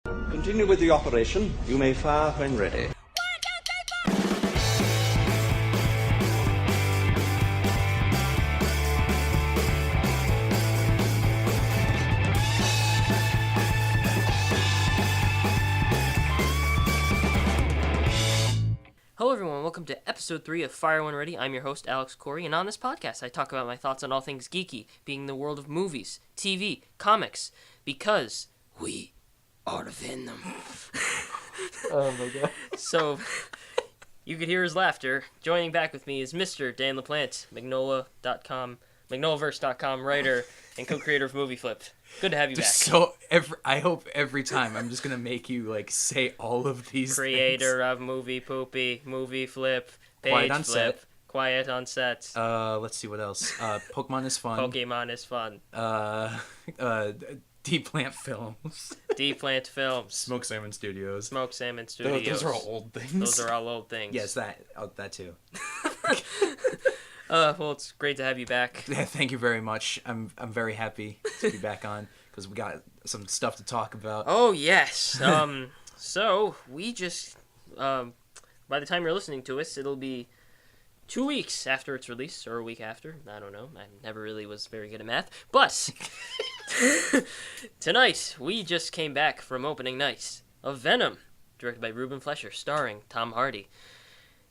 Continue with the operation. You may fire when ready. Hello everyone, welcome to episode 3 of Fire When Ready. I'm your host, Alex Corey, and on this podcast I talk about my thoughts on all things geeky, being the world of movies, TV, comics, because we are the Venom. Oh my god. So, you could hear his laughter. Joining back with me is Mr. Dan LaPlante, MagnolaVerse.com writer and co-creator of MovieFlip. Good to have you back. So I hope every time I'm just gonna make you say all of these Creator things. of Movie Poopy, MovieFlip, Page Quiet on Flip, Set. Quiet on Set. Let's see what else. Pokemon is fun. Pokemon is fun. Deep Plant Films. Deep Plant Films. Smoke Salmon Studios. Smoke Salmon Studios. Those are all old things. Those are all old things. Yes, that too. Well, it's great to have you back. Yeah, thank you very much. I'm very happy to be back on because we got some stuff to talk about. Oh, yes. So, we just, by the time you're listening to us, it'll be 2 weeks after its release, or a week after. I don't know. I never really was very good at math. But, tonight, we just came back from opening night of Venom, directed by Ruben Fleischer, starring Tom Hardy.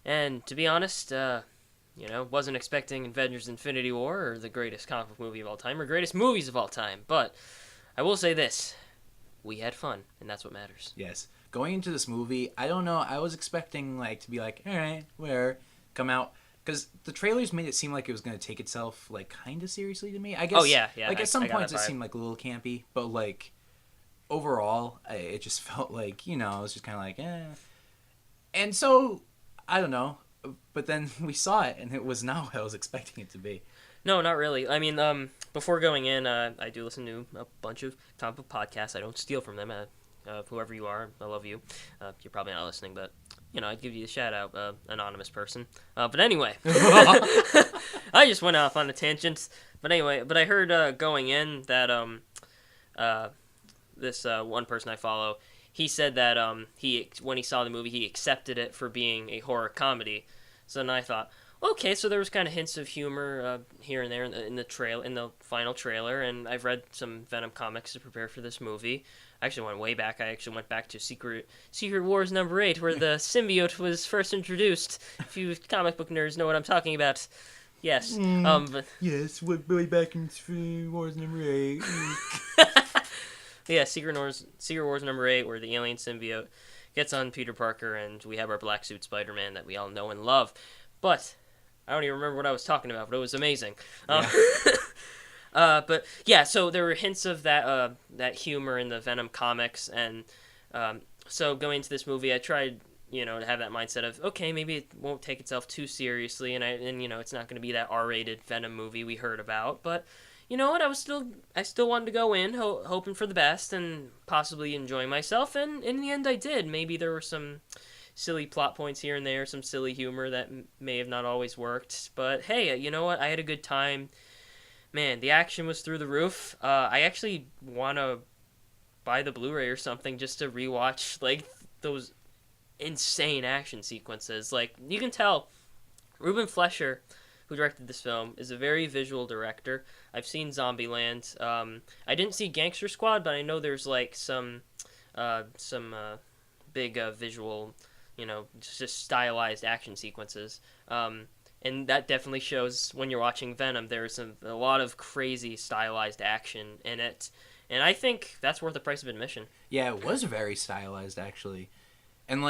And, to be honest, wasn't expecting Avengers Infinity War, or the greatest comic book movie of all time, or greatest movies of all time. But, I will say this. We had fun, and that's what matters. Yes. Going into this movie, I don't know. I was expecting to be all right, whatever, come out. Because the trailers made it seem like it was going to take itself, kind of seriously to me. I guess. Oh, yeah. At some points it seemed a little campy, but, overall, it just felt it was just kind of eh. And so, I don't know. But then we saw it, and it was not what I was expecting it to be. No, not really. I mean, before going in, I do listen to a bunch of comic book podcasts. I don't steal from them. Whoever you are, I love you. You're probably not listening, but, I'd give you a shout-out, anonymous person. But anyway, I just went off on a tangent. But anyway, I heard going in that this one person I follow, he said that when he saw the movie, he accepted it for being a horror comedy. So then I thought, okay, so there was kind of hints of humor here and there in the final trailer, and I've read some Venom comics to prepare for this movie. I actually went way back. I actually went back to Secret Wars number 8, where the symbiote was first introduced. If you comic book nerds know what I'm talking about. Yes. Yes, way back in Secret Wars number 8. Yeah, Secret Wars number 8, where the alien symbiote gets on Peter Parker, and we have our black suit Spider-Man that we all know and love. But I don't even remember what I was talking about, but it was amazing. Yeah. But yeah, so there were hints of that humor in the Venom comics, and so going into this movie, I tried to have that mindset of, okay, maybe it won't take itself too seriously, and it's not going to be that R-rated Venom movie we heard about, but you know what, I still wanted to go in hoping for the best and possibly enjoying myself, and in the end I did. Maybe there were some silly plot points here and there, some silly humor that may have not always worked, but hey, you know what, I had a good time. Man, the action was through the roof. I actually want to buy the Blu-ray or something just to rewatch those insane action sequences. You can tell Ruben Fleischer, who directed this film, is a very visual director. I've seen Zombieland. I didn't see Gangster Squad, but I know there's some big visual, just stylized action sequences. And that definitely shows when you're watching Venom. There's a lot of crazy stylized action in it. And I think that's worth the price of admission. Yeah, it was very stylized, actually. And,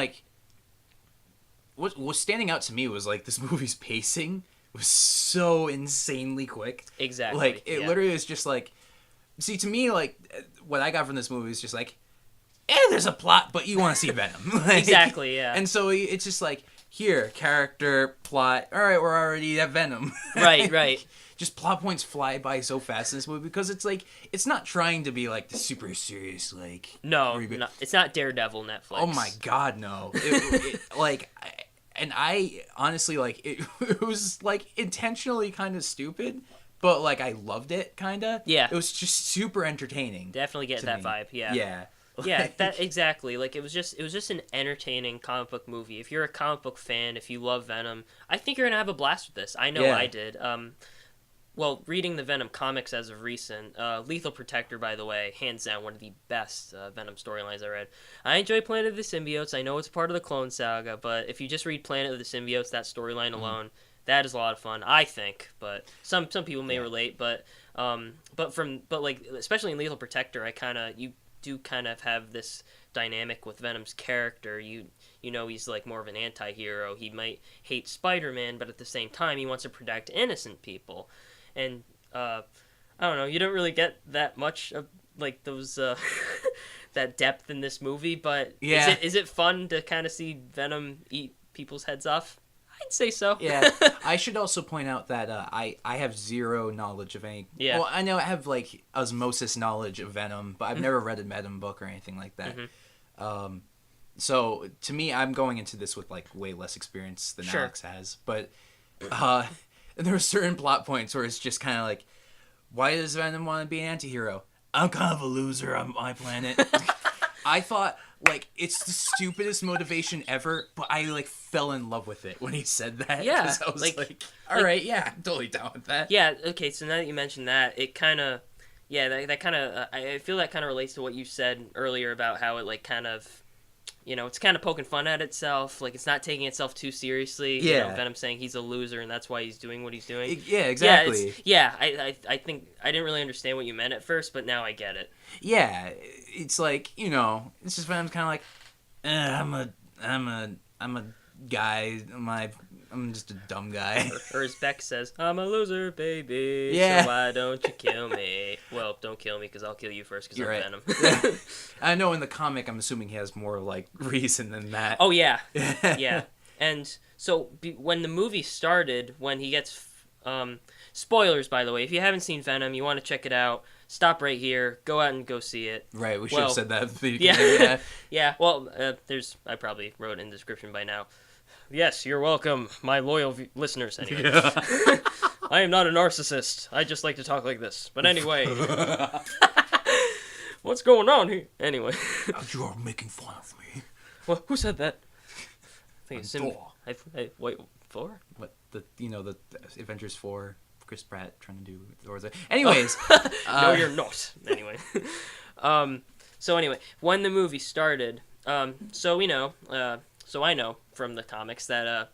what was standing out to me was, this movie's pacing was so insanely quick. Exactly. It literally is just, see, to me, what I got from this movie is just, there's a plot, but you want to see Venom. Exactly, yeah. And so it's just, here, character, plot, all right, we're already at Venom. Right. Just plot points fly by so fast in this movie because it's it's not trying to be the super serious No, it's not Daredevil Netflix. Oh my god, no. And I honestly it was intentionally kind of stupid, but I loved it kind of. Yeah. It was just super entertaining. Definitely get that vibe. Yeah. Yeah. Yeah, that exactly. Like it was just an entertaining comic book movie. If you're a comic book fan, if you love Venom, I think you're gonna have a blast with this. I know Yeah. I did. Well, reading the Venom comics as of recent, Lethal Protector, by the way, hands down one of the best Venom storylines I read. I enjoy Planet of the Symbiotes. I know it's part of the Clone Saga, but if you just read Planet of the Symbiotes, that storyline alone, that is a lot of fun, I think. But some people may relate, but like especially in Lethal Protector, you do kind of have this dynamic with Venom's character. You know he's like more of an anti-hero. He might hate Spider-Man, but at the same time he wants to protect innocent people. And I don't know, you don't really get that much of like those that depth in this movie, but is it fun to kind of see Venom eat people's heads off? I'd say so. Yeah. I should also point out that I have zero knowledge of any... Yeah. Well, I know I have, like, osmosis knowledge of Venom, but I've never read a Venom book or anything like that. So, to me, I'm going into this with, like, way less experience than Alex has. But there are certain plot points where it's just kind of like, why does Venom want to be an anti-hero? I'm kind of a loser on my planet. I thought... Like, it's the stupidest motivation ever, but I, like, fell in love with it when he said that. Yeah. I was like, all right, yeah, I'm totally down with that. Yeah, okay, so now that you mentioned that, it kind of... Yeah, that kind of... I feel that kind of relates to what you said earlier about how it, like, kind of... You know, it's kind of poking fun at itself. Like, it's not taking itself too seriously. Yeah. You know, Venom saying he's a loser, and that's why he's doing what he's doing. Yeah, exactly. I think... I didn't really understand what you meant at first, but now I get it. Yeah, it's like, you know, it's just Venom's kind of like, I'm a guy, I'm just a dumb guy. Or as Beck says, I'm a loser, baby. Yeah. So why don't you kill me? Well, don't kill me, because I'll kill you first, because I'm right. Venom. Yeah. I know in the comic, I'm assuming he has more, like, reason than that. Oh, yeah. Yeah. And so, when the movie started, when he gets... spoilers, by the way. If you haven't seen Venom, you want to check it out, stop right here. Go out and go see it. Right, we should have said that at the beginning. Yeah. Yeah, well, I probably wrote it in the description by now. Yes, you're welcome, my loyal listeners. Anyway. Yeah. I am not a narcissist. I just like to talk like this. But anyway. What's going on here? Anyway. You're making fun of me. Well, who said that? I think it's Thor. Wait, Thor? What, the Avengers 4, Chris Pratt trying to do Thor's... Anyways. No, you're not. Anyway. So anyway, when the movie started, so I know from the comics that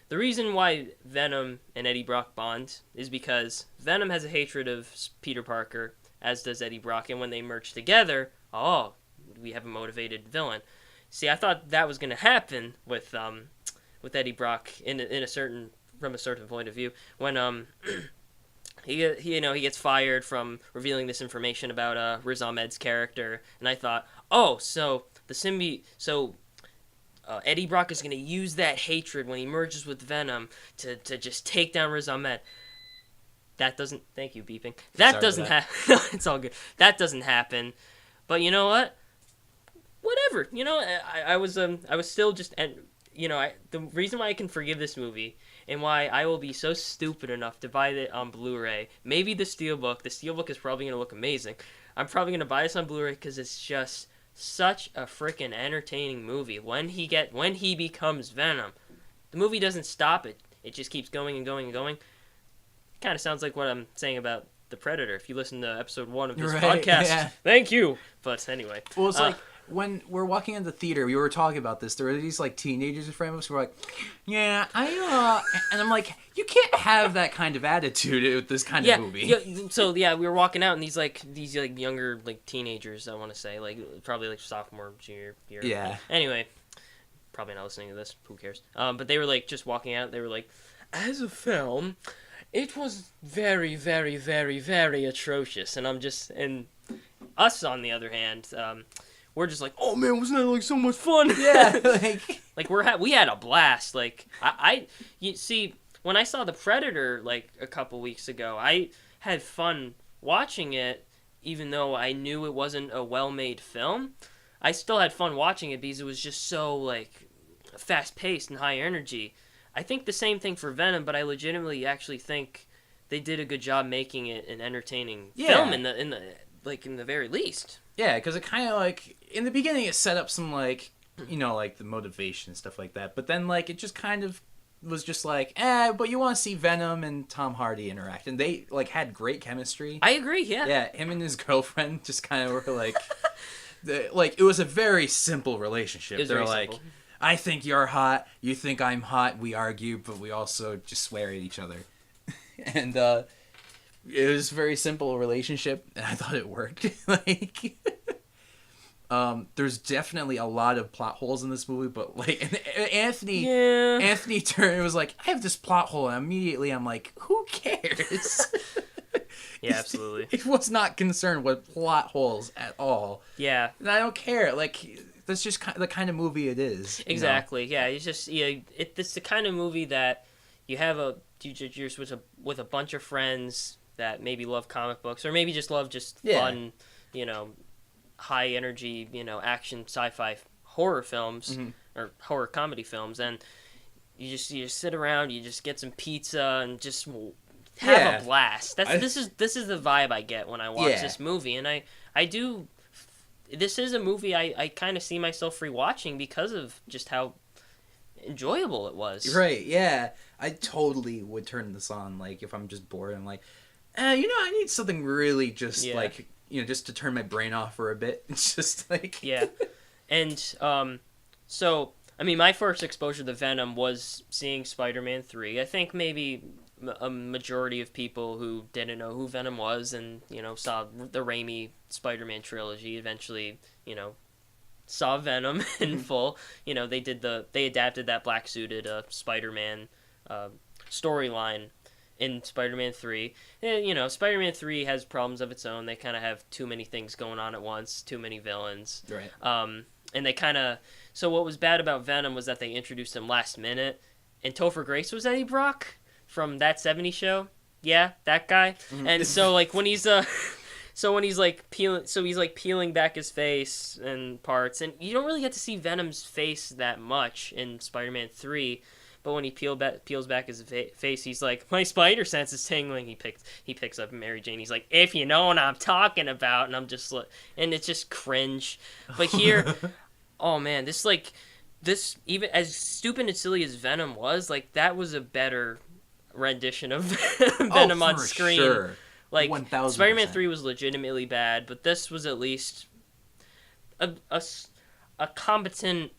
the reason why Venom and Eddie Brock bond is because Venom has a hatred of Peter Parker, as does Eddie Brock, and when they merge together, we have a motivated villain. See, I thought that was going to happen with Eddie Brock from a certain point of view when he gets fired from revealing this information about Riz Ahmed's character, and I thought, so Eddie Brock is going to use that hatred when he merges with Venom to just take down Riz Ahmed. That doesn't... Thank you, beeping. That doesn't happen. No, it's all good. That doesn't happen. But you know what? Whatever. You know, I was still just... And, you know, the reason why I can forgive this movie and why I will be so stupid enough to buy it on Blu-ray, maybe the Steelbook. The Steelbook is probably going to look amazing. I'm probably going to buy this on Blu-ray because it's just... such a freaking entertaining movie. When he becomes Venom, the movie doesn't stop. It just keeps going and going and going. Kind of sounds like what I'm saying about The Predator. If you listen to episode 1 of this podcast, yeah. Thank you. But anyway, well, it's like when we're walking in the theater, we were talking about this. There were these like teenagers in front of us who were like, "Yeah, and I'm like, you can't have that kind of attitude with this kind of movie." Yeah. So we were walking out, and these younger like teenagers. I want to say probably like sophomore, junior year. Yeah. Anyway, probably not listening to this. Who cares? But they were like just walking out. They were like, as a film, it was very, very, very, very atrocious. And and us on the other hand. We're just like, oh man, wasn't that like so much fun? Yeah, like we had a blast. Like you see, when I saw The Predator like a couple weeks ago, I had fun watching it, even though I knew it wasn't a well-made film. I still had fun watching it because it was just so like fast-paced and high energy. I think the same thing for Venom, but I legitimately actually think they did a good job making it an entertaining film. like in the very least. Yeah, because it kind of like in the beginning it set up some like like the motivation and stuff like that, but then like it just kind of was just like but you want to see Venom and Tom Hardy interact, and they like had great chemistry. I agree. Yeah, him and his girlfriend just kind of were like like it was a very simple relationship. They're like simple. I think you're hot, you think I'm hot, we argue, but we also just swear at each other. And it was a very simple relationship, and I thought it worked. Like, there's definitely a lot of plot holes in this movie, but like, and Anthony Turner was like, I have this plot hole, and immediately I'm like, who cares? Yeah, absolutely. It was not concerned with plot holes at all. Yeah, and I don't care. Like, that's just the kind of movie it is. Exactly. Yeah, it's just it's the kind of movie that you have you're with a bunch of friends that maybe love comic books, or maybe just love fun, high energy, action, sci-fi, horror films, or horror comedy films, and you sit around, you just get some pizza and just have a blast. This is the vibe I get when I watch this movie, and I do. This is a movie I kind of see myself rewatching because of just how enjoyable it was. Right, yeah. I totally would turn this on, like, if I'm just bored and like, I need something really just, like, just to turn my brain off for a bit. It's just, like... Yeah. And, so, I mean, my first exposure to Venom was seeing Spider-Man 3. I think maybe a majority of people who didn't know who Venom was and, saw the Raimi Spider-Man trilogy eventually, saw Venom in full. They adapted that black-suited Spider-Man storyline in Spider-Man 3. And, Spider-Man 3 has problems of its own. They kind of have too many things going on at once, too many villains. Right. And they kind of... So what was bad about Venom was that they introduced him last minute. And Topher Grace was Eddie Brock from That 70s Show. Yeah, that guy. Mm-hmm. And so, like, when he's... So when he's like peeling back his face and parts, and you don't really get to see Venom's face that much in Spider-Man 3, but when he peels back his face, he's like, my spider sense is tingling. He picks up Mary Jane. He's like, if you know what I'm talking about, and I'm just like, and it's just cringe. But here, oh man, this even as stupid and silly as Venom was, like that was a better rendition of Venom on screen. Sure. Like, 1000%. Spider-Man 3 was legitimately bad, but this was at least a competent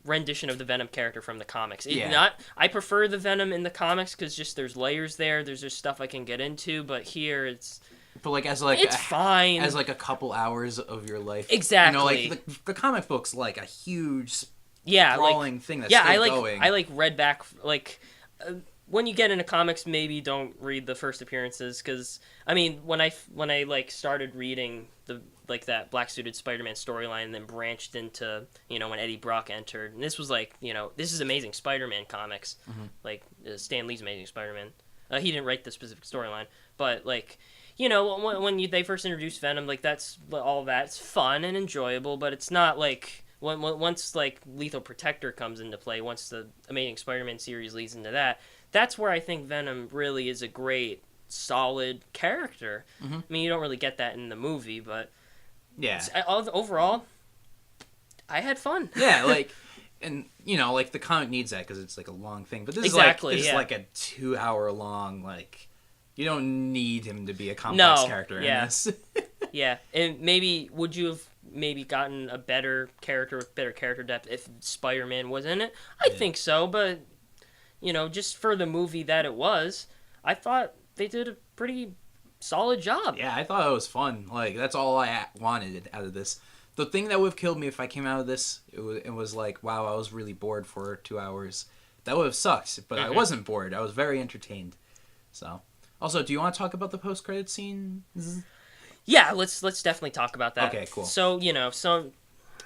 rendition of the Venom character from the comics. I prefer the Venom in the comics because just there's layers there. There's just stuff I can get into, but here it's... But like it's fine. As like a couple hours of your life. Exactly. The comic book's like a huge sprawling thing that's still going. I read back, when you get into comics, maybe don't read the first appearances, because I mean, when I started reading that black suited Spider-Man storyline, and then branched into when Eddie Brock entered, and this was this is Amazing Spider-Man comics, Stan Lee's Amazing Spider-Man. He didn't write the specific storyline, but when they first introduced Venom, that's all that's fun and enjoyable, but it's not once Lethal Protector comes into play, once the Amazing Spider-Man series leads into that. That's where I think Venom really is a great, solid character. Mm-hmm. I mean, you don't really get that in the movie, but overall, I had fun. Yeah, and the comic needs that because it's a long thing. But this is a 2-hour long. You don't need him to be a complex character in this. Yeah, and would you have gotten a better character with better character depth if Spider-Man was in it? I think so, but. Just for the movie that it was, I thought they did a pretty solid job. Yeah, I thought it was fun. That's all I wanted out of this. The thing that would have killed me if I came out of this, it was wow, I was really bored for 2 hours. That would have sucked, but I wasn't bored. I was very entertained. So, also, do you want to talk about the post-credit scene? Yeah, let's definitely talk about that. Okay, cool. So,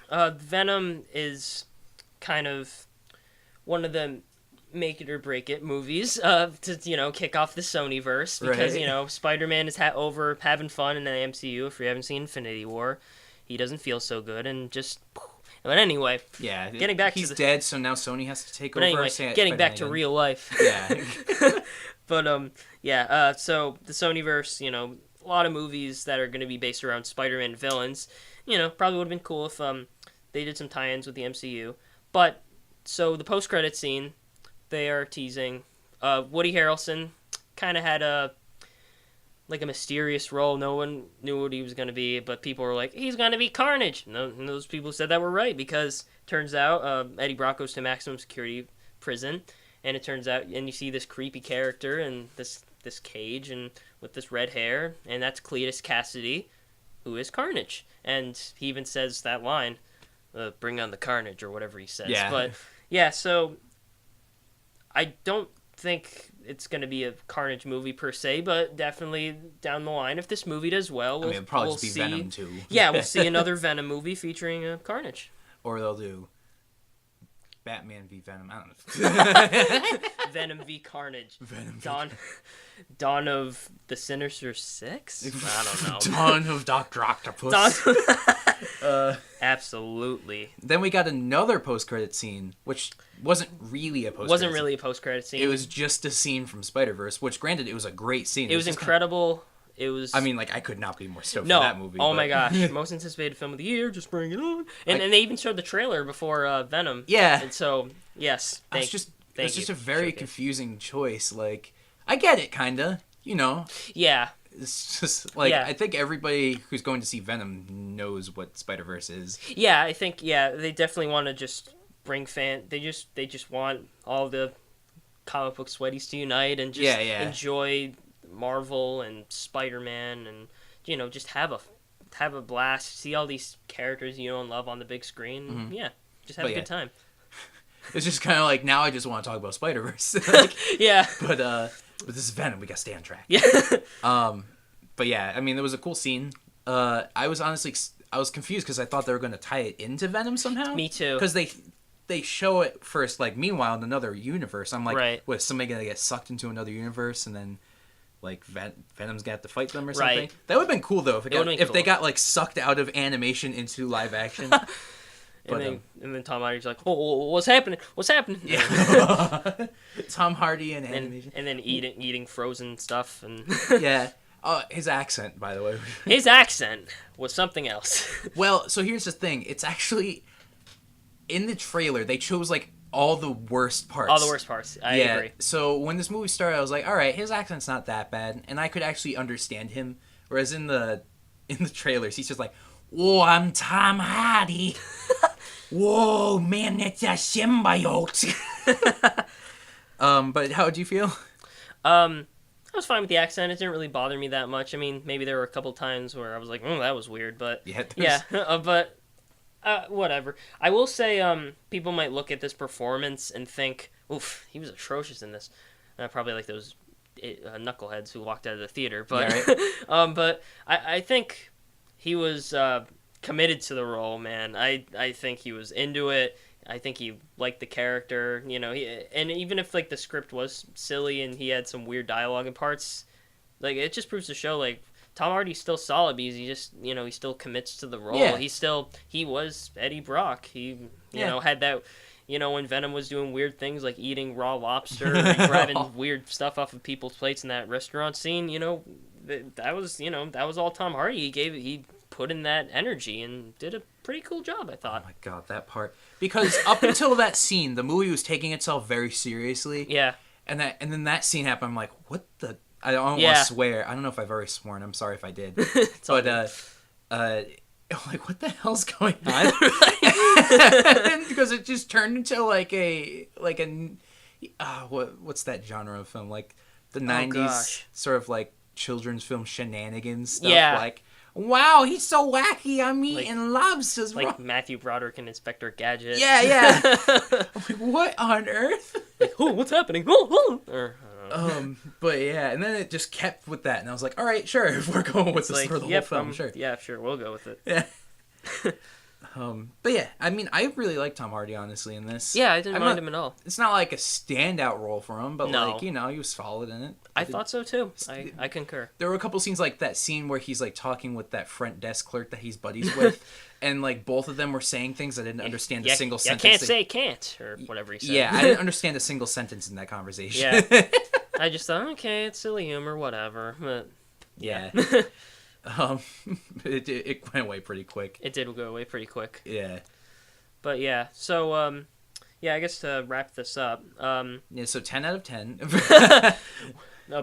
Venom is kind of one of the make it or break it movies to kick off the Sonyverse, because Spider-Man is over having fun in the MCU. If you haven't seen Infinity War, he doesn't feel so good, and just but anyway, getting back he's to dead, so now Sony has to take over. Anyway, getting back to real life. Yeah. But so the Sonyverse, lot of movies that are going to be based around Spider-Man villains. Probably would have been cool if they did some tie-ins with the MCU. But, so the post-credit scene, they are teasing. Woody Harrelson kind of had a mysterious role. No one knew what he was going to be, but people were like, he's going to be Carnage. And those people who said that were right, because turns out Eddie Brock goes to maximum security prison, and it turns out, and you see this creepy character in this cage and with this red hair, and that's Cletus Cassidy, who is Carnage. And he even says that line, bring on the Carnage, or whatever he says. Yeah. But, yeah, so I don't think it's going to be a Carnage movie per se, but definitely down the line, if this movie does well, it'll probably we'll just be see, Venom 2. Yeah, we'll see another Venom movie featuring Carnage. Or they'll do Batman v Venom. I don't know. Venom v Carnage. Venom Dawn of the Sinister Six? I don't know. Dawn of Dr. Octopus. Absolutely. Then we got another post-credit scene, which wasn't really a post-credit Wasn't really a post-credit scene. It was just a scene from Spiderverse, which, granted, it was a great scene. It was incredible. It was... I mean, like, I could not be more stoked for that movie. Oh my gosh. Most anticipated film of the year. Just bring it on. And they even showed the trailer before Venom. Yeah. And so, yes. It's just a very confusing choice. Like, I get it, kinda. Yeah. It's just, like, I think everybody who's going to see Venom knows what Spider-Verse is. Yeah, I think, they definitely want to just bring They just want all the comic book sweaties to unite and just enjoy Marvel and Spider-Man and, just have a blast. See all these characters you know and love on the big screen. Mm-hmm. Yeah, just have a good time. It's just kind of like, now I just want to talk about Spider-Verse. Yeah. But this is Venom. We got to stay on track. Yeah. But yeah, I mean, it was a cool scene. I was confused because I thought they were going to tie it into Venom somehow. Me too. Because they show it first, like, meanwhile, in another universe. I'm like, right. What, is somebody going to get sucked into another universe and then, like, Venom's going to have to fight them or something? Right. That would have been cool, though, if they cool. got, like, sucked out of animation into live action. And then Tom Hardy's like, oh, what's happening? What's happening? Yeah. Tom Hardy and animation. And then eating frozen stuff. And Yeah. His accent, by the way. His accent was something else. Well, so here's the thing. It's actually, in the trailer, they chose, like, all the worst parts. All the worst parts. I agree. So when this movie started, I was like, all right, his accent's not that bad. And I could actually understand him. Whereas in the trailers, he's just like, whoa, I'm Tom Hardy. Whoa, man, that's a symbiote. But how did you feel? I was fine with the accent. It didn't really bother me that much. I mean, maybe there were a couple times where I was like, that was weird. But but whatever. I will say people might look at this performance and think, oof, he was atrocious in this. Probably like those knuckleheads who walked out of the theater. But, but I think he was committed to the role, man. I think he was into it. I think he liked the character, and even if, like, the script was silly and he had some weird dialogue in parts, like, it just proves to show, like, Tom Hardy's still solid because he just, he still commits to the role. Yeah. He was Eddie Brock. He, had that, when Venom was doing weird things like eating raw lobster and grabbing weird stuff off of people's plates in that restaurant scene, that was all Tom Hardy. He put in that energy and did a pretty cool job, I thought. Oh my god, that part. Because up until that scene, the movie was taking itself very seriously. Yeah. And then that scene happened, I'm like, what the... I don't want to swear. I don't know if I've already sworn. I'm sorry if I did. But, like, what the hell's going on? Because it just turned into, what's that genre of film? Like, the 90s sort of, like, children's film shenanigans stuff. Yeah. Like, wow, he's so wacky. I'm eating lobsters. Like Matthew Broderick and Inspector Gadget. Yeah. I'm like, what on earth? Like, what's happening? But yeah, and then it just kept with that, and I was like, all right, sure, if we're going with this for the whole film, sure. Yeah, sure, we'll go with it. Yeah. But yeah, I mean, I really like Tom Hardy, honestly, in this. Yeah, I didn't mind him at all. It's not like a standout role for him, but no. like, he was solid in it. I thought so too. I concur. There were a couple scenes like that scene where he's like talking with that front desk clerk that he's buddies with, and like both of them were saying things I didn't understand a single sentence. I can't say can't, or whatever he said. Yeah, I didn't understand a single sentence in that conversation. Yeah. I just thought, okay, it's silly humor, whatever. But Yeah. It went away pretty quick. It did go away pretty quick. Yeah. But yeah, so yeah, I guess to wrap this up. Yeah, so 10 out of 10.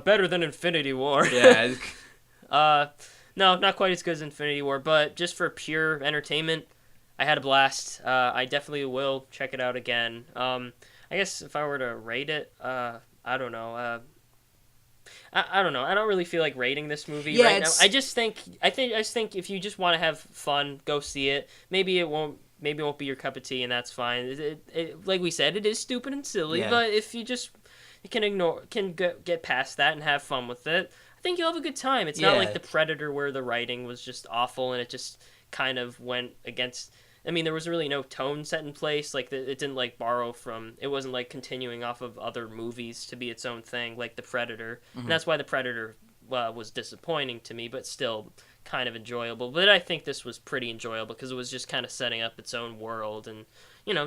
Better than Infinity War. Yeah. No, not quite as good as Infinity War, but just for pure entertainment, I had a blast. I definitely will check it out again. I guess if I were to rate it, I don't know. I don't know. I don't really feel like rating this movie right now. I just think if you just want to have fun, go see it. Maybe it won't be your cup of tea, and that's fine. Like we said, it is stupid and silly, but if you just can get past that and have fun with it, I think you'll have a good time. It's not like The Predator where the writing was just awful and it just kind of went against. I mean, there was really no tone set in place. Like it didn't like borrow from. It wasn't like continuing off of other movies to be its own thing, like The Predator. And that's why The Predator was disappointing to me, but still kind of enjoyable. But I think this was pretty enjoyable because it was just kind of setting up its own world and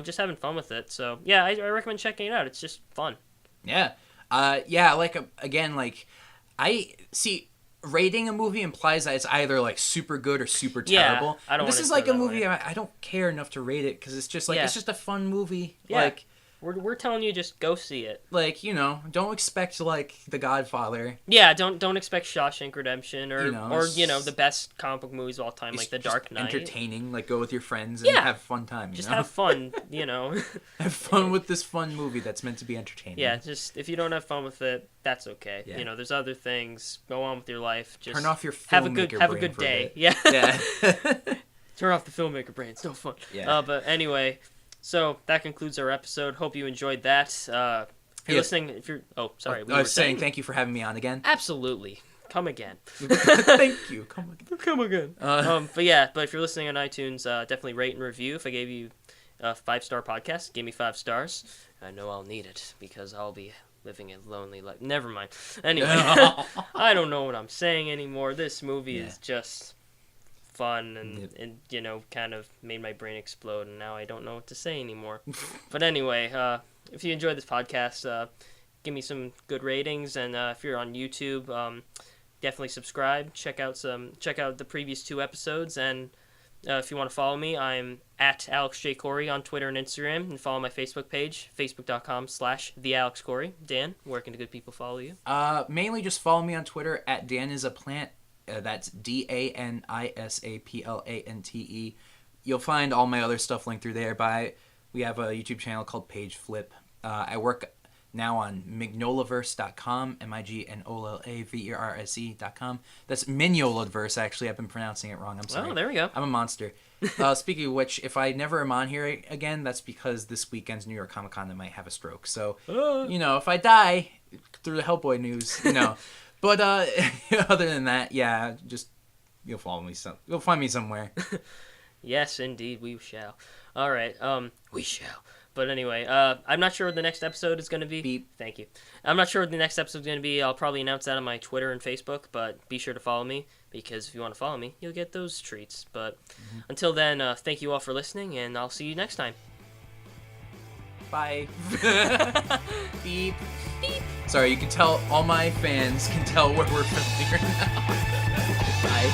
just having fun with it. So yeah, I recommend checking it out. It's just fun. Yeah, like again, like I see. Rating a movie implies that it's either like super good or super terrible. I don't. This is like a movie I don't care enough to rate it because it's just like it's just a fun movie. Yeah. Like we're telling you, just go see it. Like don't expect like The Godfather. Yeah, don't expect Shawshank Redemption or the best comic book movies of all time, like The Dark Knight. Entertaining, like go with your friends and have a fun time. Just have fun, Have fun with this fun movie that's meant to be entertaining. Yeah, just if you don't have fun with it, that's okay. Yeah. There's other things. Go on with your life. Just turn off your have a good day. Yeah. Turn off the filmmaker brain. It's no fun. Yeah. But anyway. So that concludes our episode. Hope you enjoyed that. If you're listening, I was saying thank you for having me on again. Absolutely, come again. Thank you. Come again. But if you're listening on iTunes, definitely rate and review. If I gave you a 5-star podcast, give me 5 stars. I know I'll need it because I'll be living a lonely life. Never mind. Anyway, I don't know what I'm saying anymore. This movie is just fun and kind of made my brain explode, and now I don't know what to say anymore. But anyway, if you enjoyed this podcast, give me some good ratings, and if you're on YouTube, definitely subscribe. Check out the previous 2 episodes, and if you want to follow me, I'm at Alex J. Corey on Twitter and Instagram, and follow my Facebook page, facebook.com/TheAlexCorey. Dan, where can the good people follow you? Mainly just follow me on Twitter at Dan is a Plant. That's DANISAPLANTE. You'll find all my other stuff linked through there. We have a YouTube channel called PageFlip. I work now on Mignolaverse.com, MIGNOLAVERSE.com. That's Mignolaverse, actually. I've been pronouncing it wrong. I'm sorry. Oh, there we go. I'm a monster. Speaking of which, if I never am on here again, that's because this weekend's New York Comic Con I might have a stroke. So, if I die through the Hellboy news, But other than that, just you'll follow me. You'll find me somewhere. Yes, indeed, we shall. All right, we shall. But anyway, I'm not sure what the next episode is going to be. Beep. Thank you. I'm not sure what the next episode is going to be. I'll probably announce that on my Twitter and Facebook, but be sure to follow me, because if you want to follow me, you'll get those treats. But until then, thank you all for listening, and I'll see you next time. Bye. Beep. Beep. Sorry, you can tell, all my fans can tell where we're from here now. Bye.